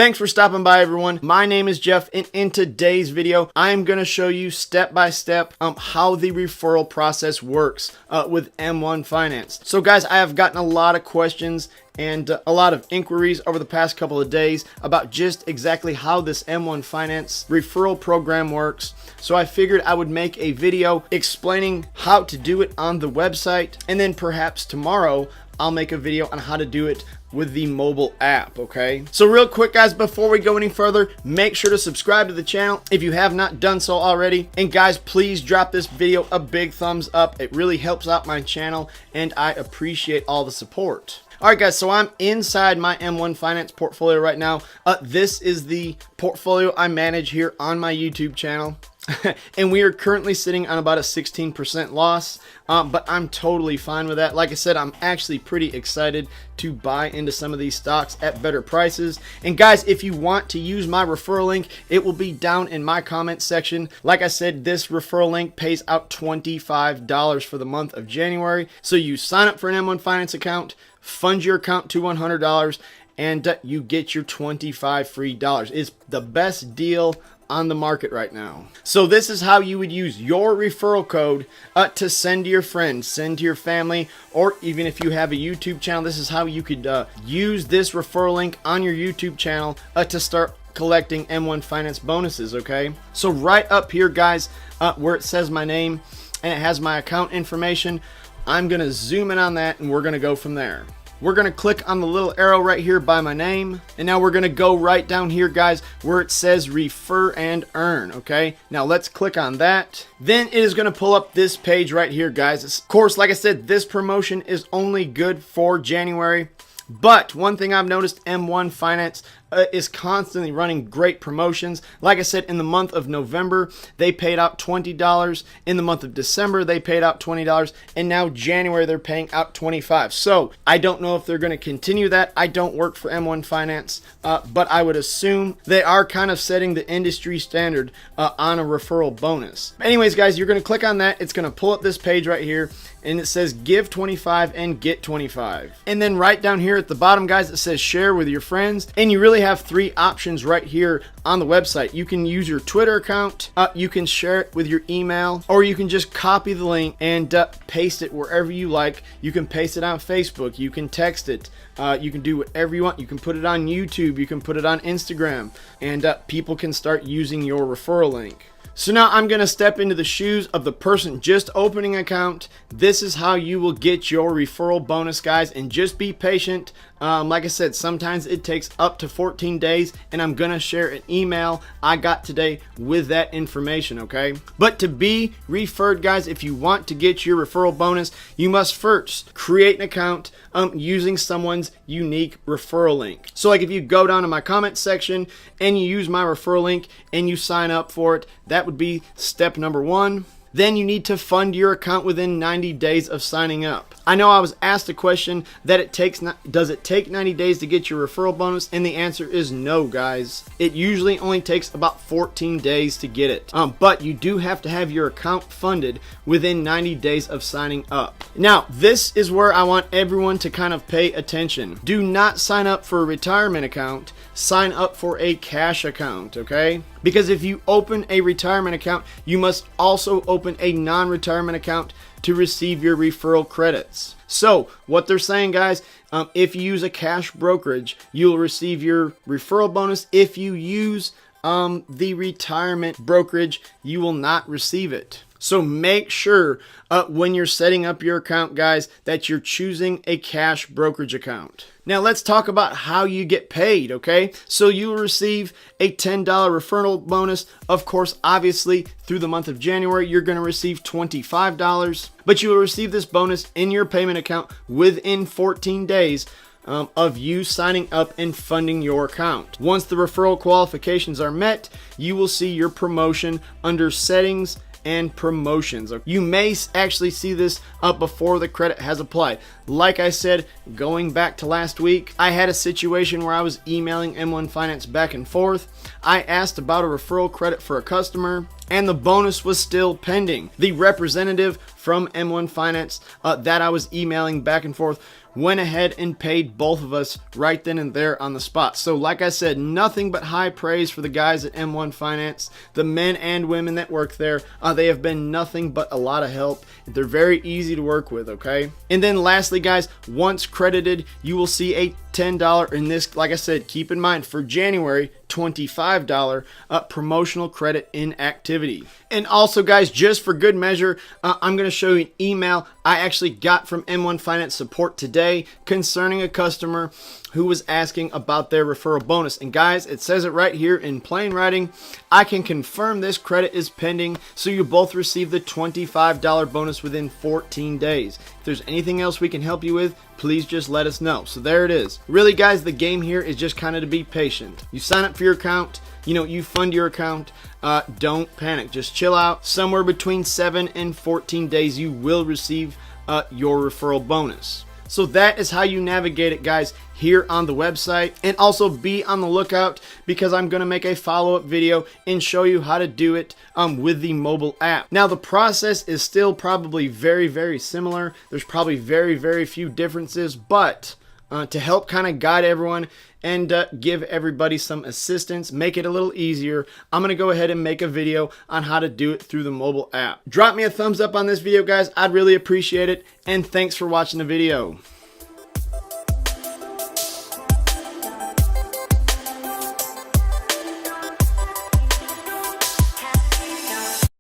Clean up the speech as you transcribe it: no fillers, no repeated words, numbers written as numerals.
Thanks for stopping by, everyone. My name is Jeff, and in today's video, I'm going to show you step by step how the referral process works with M1 Finance. So guys, I have gotten a lot of questions and a lot of inquiries over the past couple of days about just exactly how this M1 Finance referral program works. So I figured I would make a video explaining how to do it on the website, and then perhaps tomorrow I'll make a video on how to do it with the mobile app, okay? So real quick, guys, before we go any further, make sure to subscribe to the channel if you have not done so already. And guys, please drop this video a big thumbs up. It really helps out my channel, and I appreciate all the support. All right, guys, so I'm inside my M1 Finance portfolio right now. This is the portfolio I manage here on my YouTube channel. And we are currently sitting on about a 16% loss, but I'm totally fine with that. Like I said, I'm actually pretty excited to buy into some of these stocks at better prices. And guys, if you want to use my referral link, it will be down in my comment section. Like I said, this referral link pays out $25 for the month of January. So you sign up for an M1 Finance account, fund your account to $100, and you get your $25 free dollars. It's the best deal on the market right now. So this is how you would use your referral code to send to your friends, send to your family, or even if you have a YouTube channel, this is how you could use this referral link on your YouTube channel to start collecting M1 Finance bonuses, okay? So right up here, guys, where it says my name and it has my account information, I'm gonna zoom in on that and we're gonna go from there. We're going to click on the little arrow right here by my name. And now we're going to go right down here, guys, where it says refer and earn. Okay, now let's click on that. Then it is going to pull up this page right here, guys. Of course, like I said, this promotion is only good for January. But one thing I've noticed, M1 Finance is constantly running great promotions. Like I said, in the month of November, they paid out $20. In the month of December, they paid out $20. And now January, they're paying out $25. So I don't know if they're going to continue that. I don't work for M1 Finance, but I would assume they are kind of setting the industry standard on a referral bonus. Anyways, guys, you're going to click on that. It's going to pull up this page right here, and it says give 25 and get 25. And then right down here at the bottom, guys, it says share with your friends. And you really have three options right here on the website. You can use your Twitter account, you can share it with your email, or you can just copy the link and paste it wherever you like. You can paste it on Facebook, you can text it, you can do whatever you want. You can put it on YouTube, you can put it on Instagram, and people can start using your referral link. So now I'm going to step into the shoes of the person just opening an account. This is how you will get your referral bonus, guys, and just be patient. Like I said, sometimes it takes up to 14 days, and I'm going to share an email I got today with that information, okay? But to be referred, guys, if you want to get your referral bonus, you must first create an account using someone's unique referral link. So like if you go down to my comment section and you use my referral link and you sign up for it, that would be step number one. Then you need to fund your account within 90 days of signing up. I know I was asked a question that does it take 90 days to get your referral bonus? And the answer is no, guys. It usually only takes about 14 days to get it. But you do have to have your account funded within 90 days of signing up. Now, this is where I want everyone to kind of pay attention. Do not sign up for a retirement account. Sign up for a cash account, okay? Because if you open a retirement account, you must also open a non-retirement account to receive your referral credits. So what they're saying, guys, if you use a cash brokerage, you'll receive your referral bonus. If you use the retirement brokerage, you will not receive it. So make sure when you're setting up your account, guys, that you're choosing a cash brokerage account. Now let's talk about how you get paid, okay? So you'll receive a $10 referral bonus. Of course, obviously, through the month of January, you're going to receive $25, but you will receive this bonus in your payment account within 14 days of you signing up and funding your account. Once the referral qualifications are met, you will see your promotion under settings and promotions. You may actually see this up before the credit has applied. Like I said, going back to last week, I had a situation where I was emailing M1 Finance back and forth. I asked about a referral credit for a customer, and the bonus was still pending. The representative from M1 Finance that I was emailing back and forth went ahead and paid both of us right then and there on the spot. So like I said, nothing but high praise for the guys at M1 Finance, the men and women that work there. They have been nothing but a lot of help. They're very easy to work with, okay? And then lastly, guys, once credited, you will see a $10 in this, like I said, keep in mind for January, $25 promotional credit in activity. And also, guys, just for good measure, I'm going to show you an email I actually got from M1 Finance support today concerning a customer who was asking about their referral bonus. And guys, it says it right here in plain writing. I can confirm this credit is pending, so you both receive the $25 bonus within 14 days. If there's anything else we can help you with, please just let us know. So there it is. Really, guys, the game here is just kind of to be patient. You sign up for your account, you fund your account. Don't panic. Just chill out. Somewhere between 7 and 14 days, you will receive your referral bonus. So that is how you navigate it, guys, here on the website. And also be on the lookout because I'm going to make a follow-up video and show you how to do it with the mobile app. Now, the process is still probably very, very similar. There's probably very, very few differences, but to help kind of guide everyone and give everybody some assistance, make it a little easier, I'm going to go ahead and make a video on how to do it through the mobile app. Drop me a thumbs up on this video, guys. I'd really appreciate it. And thanks for watching the video.